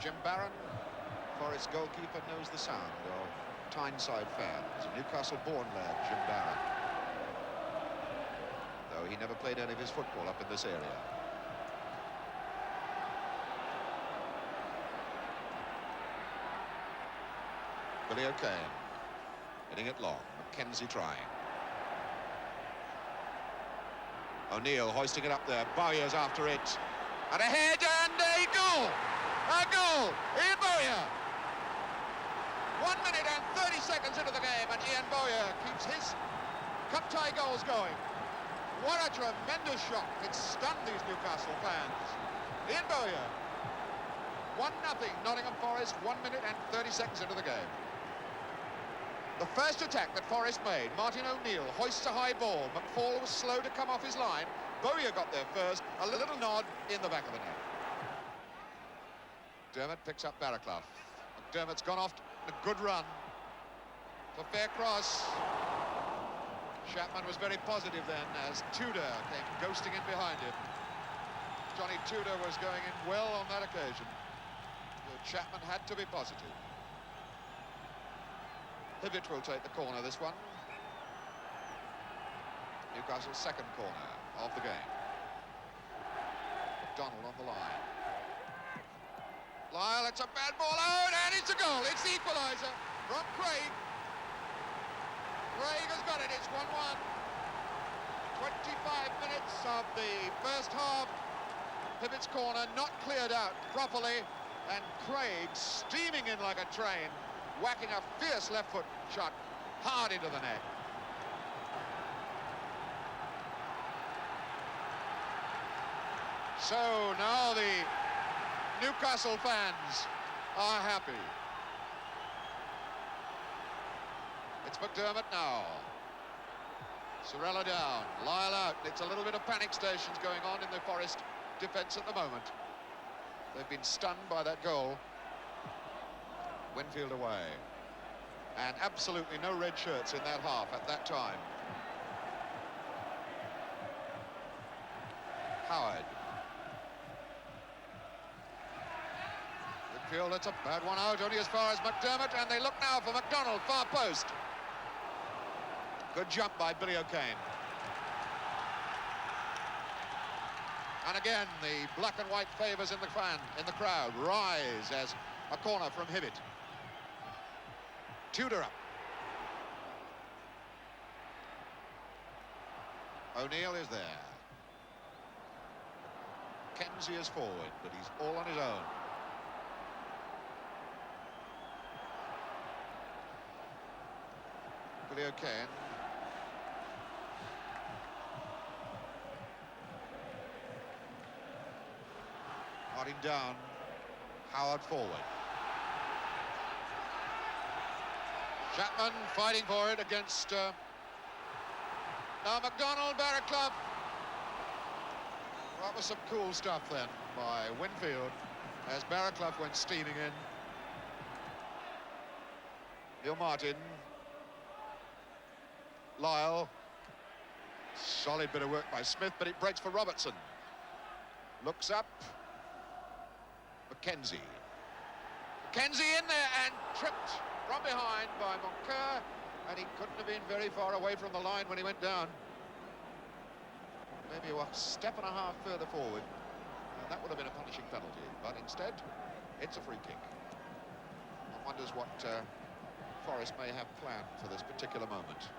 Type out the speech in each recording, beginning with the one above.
Jim Barron, Forest goalkeeper, knows the sound of Tyneside fans. A Newcastle-born lad, Jim Barron. Though he never played any of his football up in this area. Billy O'Kane, hitting it long. Mackenzie trying. O'Neill hoisting it up there. Bowyer's after it. And ahead, and a goal! A goal! Ian Bowyer! 1 minute and 30 seconds into the game, and Ian Bowyer keeps his cup tie goals going. What a tremendous shot. It stunned these Newcastle fans. Ian Bowyer. 1-0, Nottingham Forest, 1 minute and 30 seconds into the game. The first attack that Forest made, Martin O'Neill hoists a high ball. McFall was slow to come off his line. Bowyer got there first, a little nod in the back of the net. Dermot picks up Barraclough. McDermott's gone off a good run. For fair cross. Chapman was very positive then as Tudor came ghosting in behind him. Johnny Tudor was going in well on that occasion. Chapman had to be positive. Hibbett will take the corner, this one. Newcastle's second corner of the game. McDonald on the line. Lyle, it's a bad ball out, and it's a goal. It's the equaliser from Craig. Craig has got it. It's 1-1. 25 minutes of the first half. Hibbett's corner not cleared out properly, and Craig steaming in like a train, whacking a fierce left foot shot hard into the net. So now the Newcastle fans are happy. It's McDermott now. Sorella down, Lyle out. It's a little bit of panic stations going on in the Forest defence at the moment. They've been stunned by that goal. Winfield away. And absolutely no red shirts in that half at that time. Howard. Winfield, it's a bad one out, only as far as McDermott, and they look now for McDonald, far post. Good jump by Billy O'Kane. And again, the black and white favours in the crowd rise as a corner from Hibbett. Tudor up. O'Neill is there. Mackenzie is forward, but he's all on his own. Billy O'Kane. Harding down. Howard forward. Chapman fighting for it against now McDonald, Barraclough. That was some cool stuff then by Winfield as Barraclough went steaming in. Neil Martin. Lyle. Solid bit of work by Smith, but it breaks for Robertson. Looks up. Mackenzie. Mackenzie in there and tripped from behind by Moncur, and he couldn't have been very far away from the line when he went down. Maybe a step and a half further forward, and that would have been a punishing penalty, but instead it's a free kick. One wonders what Forest may have planned for this particular moment.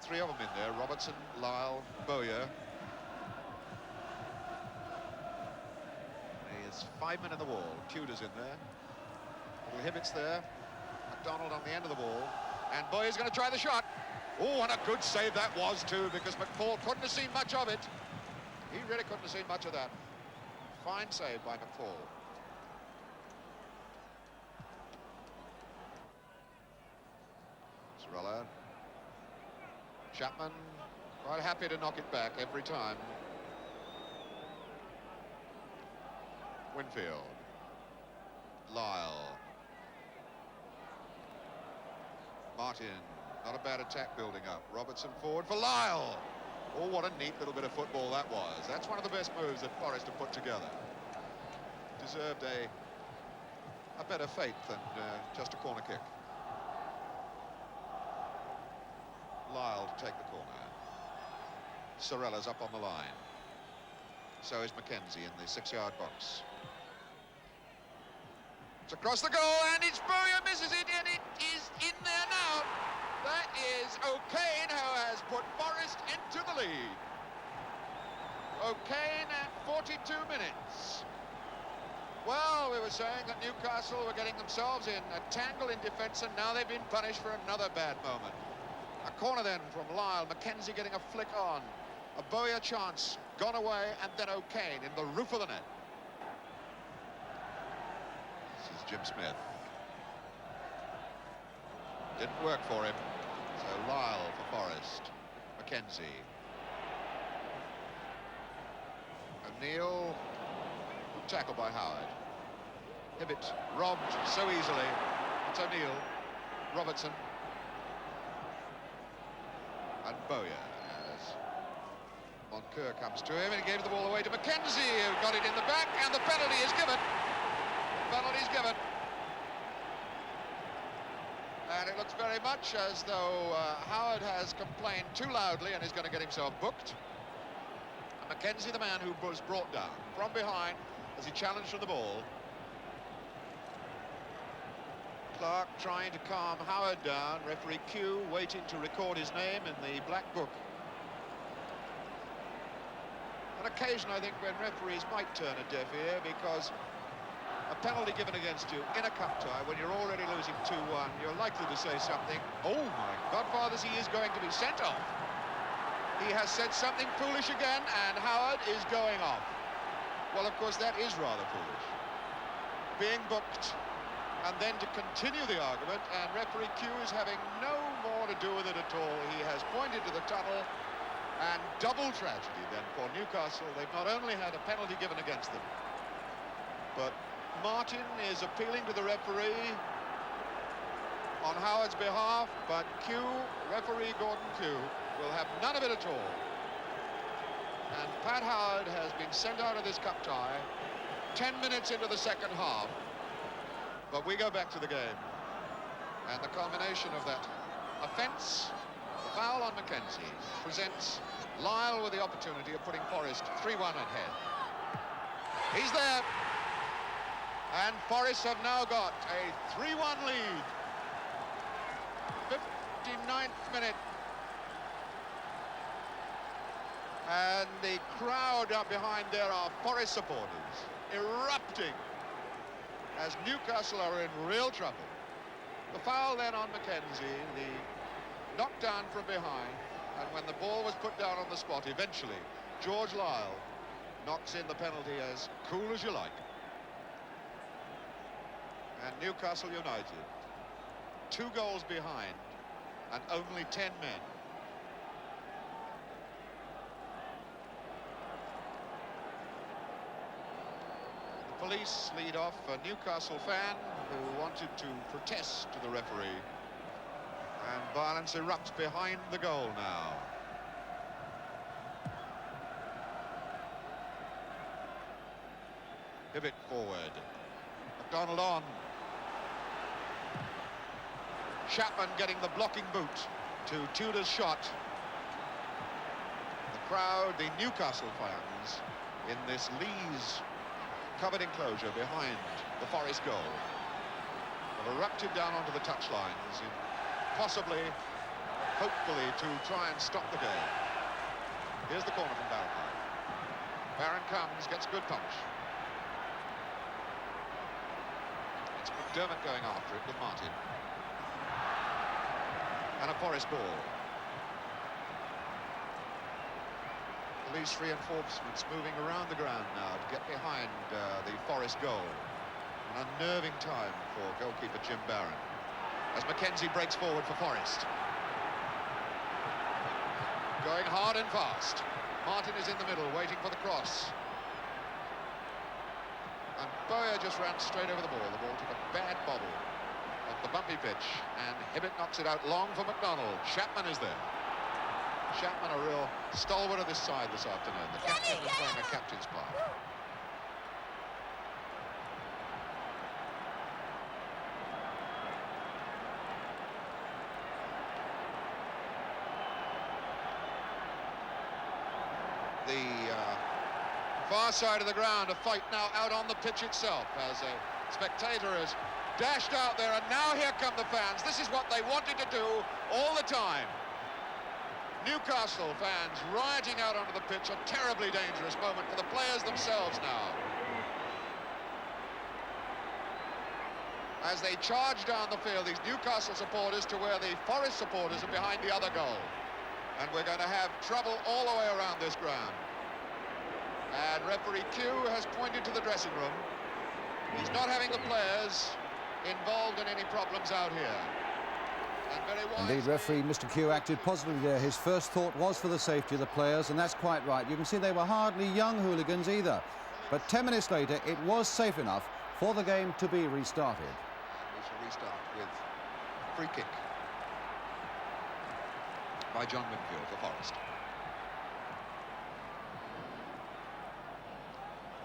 Three of them in there, Robertson, Lyle, Bowyer. There's 5 men in the wall. Tudor's in there. Little Hibbett's there. McDonald on the end of the ball. And Bowyer's going to try the shot. Oh, and a good save that was too, because McFall couldn't have seen much of it. He really couldn't have seen much of that. Fine save by McFall. Sorella. Chapman quite happy to knock it back every time. Winfield. Lyle. Martin. Not a bad attack building up. Robertson forward for Lyle. Oh, what a neat little bit of football that was. That's one of the best moves that Forest have put together. deserved a better fate than just a corner kick. Lyle to take the corner. Sorella's up on the line. So is Mackenzie in the 6-yard box. It's across the goal, and it's Bowyer misses it, and it is in there now. That is O'Kane who has put Forest into the lead. O'Kane at 42 minutes. Well, we were saying that Newcastle were getting themselves in a tangle in defence, and now they've been punished for another bad moment. A corner then from Lyle, Mackenzie getting a flick on. A Bowyer chance, gone away, and then O'Kane in the roof of the net. This is Jim Smith. Didn't work for him. So Lyle for Forest. Mackenzie. O'Neill, tackled by Howard. Hibbett robbed so easily. It's O'Neill. Robertson. And Bowyer as Moncur comes to him, and he gave the ball away to Mackenzie, who got it in the back, and the penalty is given. The penalty is given. And it looks very much as though Howard has complained too loudly and is going to get himself booked. And Mackenzie, the man who was brought down from behind as he challenged for the ball. Clark trying to calm Howard down. Referee Q waiting to record his name in the black book. An occasion, I think, when referees might turn a deaf ear, because a penalty given against you in a cup tie when you're already losing 2-1, you're likely to say something. Oh my godfathers, he is going to be sent off. He has said something foolish again, and Howard is going off. Well, of course, that is rather foolish. Being booked, and then to continue the argument, and referee Q is having no more to do with it at all. He has pointed to the tunnel, and double tragedy then for Newcastle. They've not only had a penalty given against them, but Martin is appealing to the referee on Howard's behalf, but Q, referee Gordon Q, will have none of it at all. And Pat Howard has been sent out of this cup tie 10 minutes into the second half. But we go back to the game, and the culmination of that offence, the foul on Mackenzie, presents Lyle with the opportunity of putting Forest 3-1 ahead. He's there, and Forest have now got a 3-1 lead. 59th minute. And the crowd up behind there are Forest supporters, erupting, as Newcastle are in real trouble. The foul then on Mackenzie, the knockdown from behind, and when the ball was put down on the spot, eventually, George Lyle knocks in the penalty as cool as you like. And Newcastle United, 2 goals behind, and only 10 men. Police lead off a Newcastle fan who wanted to protest to the referee, and violence erupts behind the goal now. Hibbett forward. McDonald on. Chapman getting the blocking boot to Tudor's shot. The crowd, the Newcastle fans, in this Lees covered enclosure behind the Forest goal, have erupted down onto the touchlines, possibly, hopefully, to try and stop the game. Here's the corner from Barron. Barron comes, gets a good punch. It's McDermott going after it with Martin. And a Forest ball. Police reinforcements moving around the ground now to get behind the Forest goal. An unnerving time for goalkeeper Jim Barron, as Mackenzie breaks forward for Forest. Going hard and fast. Martin is in the middle, waiting for the cross. And Bowyer just ran straight over the ball. The ball took a bad bobble off the bumpy pitch, and Hibbett knocks it out long for McDonald. Chapman is there. Chapman, a real stalwart of this side this afternoon. The captain is playing a captain's part. far side of the ground, a fight now out on the pitch itself as a spectator has dashed out there, and now here come the fans. This is what they wanted to do all the time. Newcastle fans rioting out onto the pitch, a terribly dangerous moment for the players themselves now. As they charge down the field, these Newcastle supporters to where the Forest supporters are behind the other goal. And we're going to have trouble all the way around this ground. And referee Q has pointed to the dressing room. He's not having the players involved in any problems out here. And indeed, referee Mr. Q acted positively there. His first thought was for the safety of the players, and that's quite right. You can see they were hardly young hooligans either. But 10 minutes later, it was safe enough for the game to be restarted. We shall restart with a free kick by John Winfield for Forest.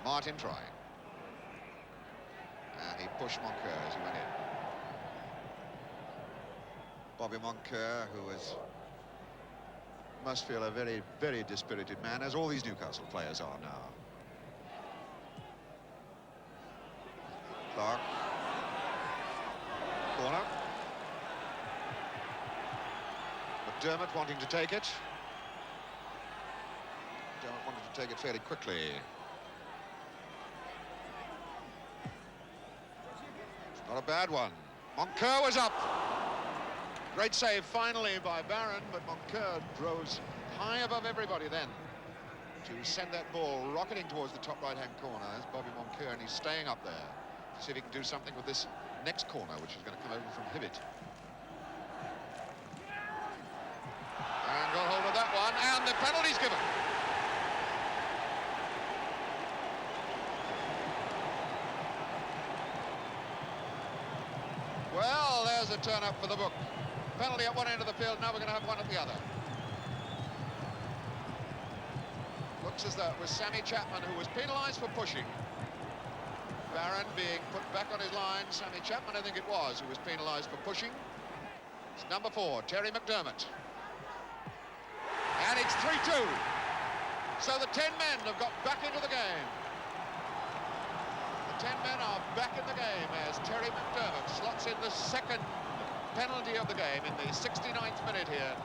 Martin trying. And he pushed Moncur as he went in. Bobby Moncur, who must feel a very, very dispirited man, as all these Newcastle players are now. Clark. Corner. McDermott wanting to take it. McDermott wanted to take it fairly quickly. It's not a bad one. Moncur was up. Great save finally by Barron, but Moncur rose high above everybody then to send that ball rocketing towards the top right-hand corner. There's Bobby Moncur, and he's staying up there to see if he can do something with this next corner, which is going to come over from Hibbett. And got hold of that one, and the penalty's given. Well, there's a turn-up for the book. Penalty at one end of the field, now we're going to have one at the other. Looks as though it was Sammy Chapman who was penalised for pushing. Barron being put back on his line. Sammy Chapman, I think it was, who was penalised for pushing. It's number 4, Terry McDermott. And it's 3-2. So the 10 men have got back into the game. The 10 men are back in the game as Terry McDermott slots in the second penalty of the game in the 69th minute here.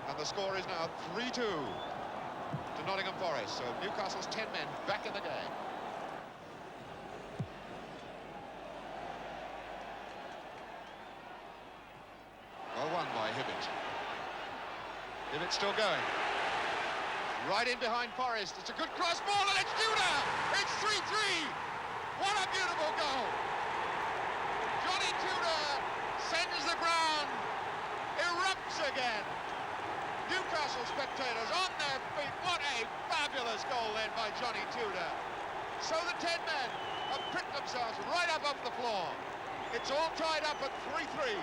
And the score is now 3-2 to Nottingham Forest. So Newcastle's 10 men back in the game. Well won by Hibbett. Hibbett still going. Right in behind Forest. It's a good cross ball, and it's Tudor! It's 3-3! What a beautiful goal! Johnny Tudor sends the ground, erupts again. Newcastle spectators on their feet. What a fabulous goal then by Johnny Tudor. So the 10 men have picked themselves right up off the floor. It's all tied up at 3-3.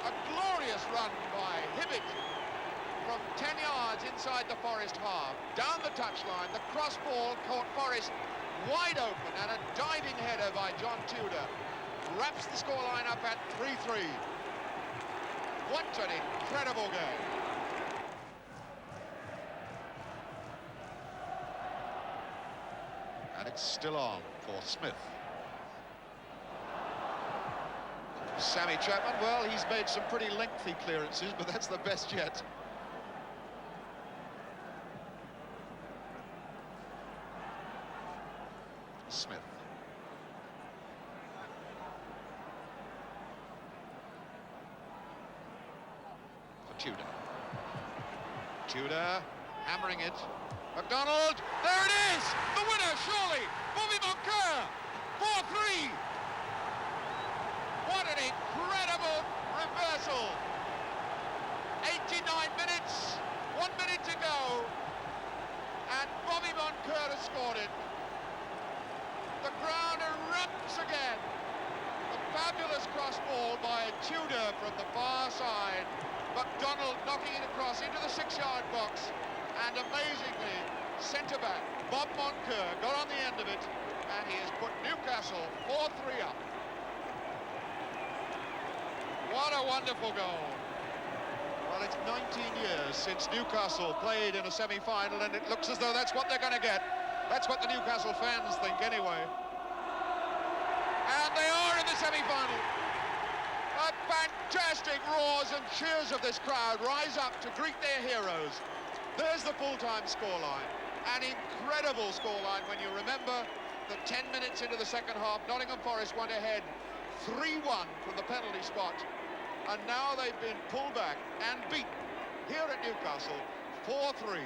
A glorious run by Hibbett from 10 yards inside the Forest half. Down the touchline, the cross ball caught Forest wide open, and a diving header by John Tudor wraps the scoreline up at 3-3. What an incredible game. And it's still on for Smith. Sammy Chapman, well, he's made some pretty lengthy clearances, but that's the best yet. Smith. For Tudor. Tudor hammering it. McDonald, there it is! The winner, surely! Bobby Moncur, 4-3! What an incredible reversal! 89 minutes, 1 minute to go, and Bobby Moncur has scored it. The ground erupts again. A fabulous cross ball by Tudor from the far side. McDonald knocking it across into the 6-yard box. And amazingly, centre-back Bob Moncur got on the end of it, and he has put Newcastle 4-3 up. What a wonderful goal. Well, it's 19 years since Newcastle played in a semi-final, and it looks as though that's what they're going to get. That's what the Newcastle fans think anyway. And they are in the semi-final. A fantastic roars and cheers of this crowd rise up to greet their heroes. There's the full-time scoreline. An incredible scoreline when you remember that 10 minutes into the second half, Nottingham Forest went ahead 3-1 from the penalty spot. And now they've been pulled back and beaten here at Newcastle 4-3.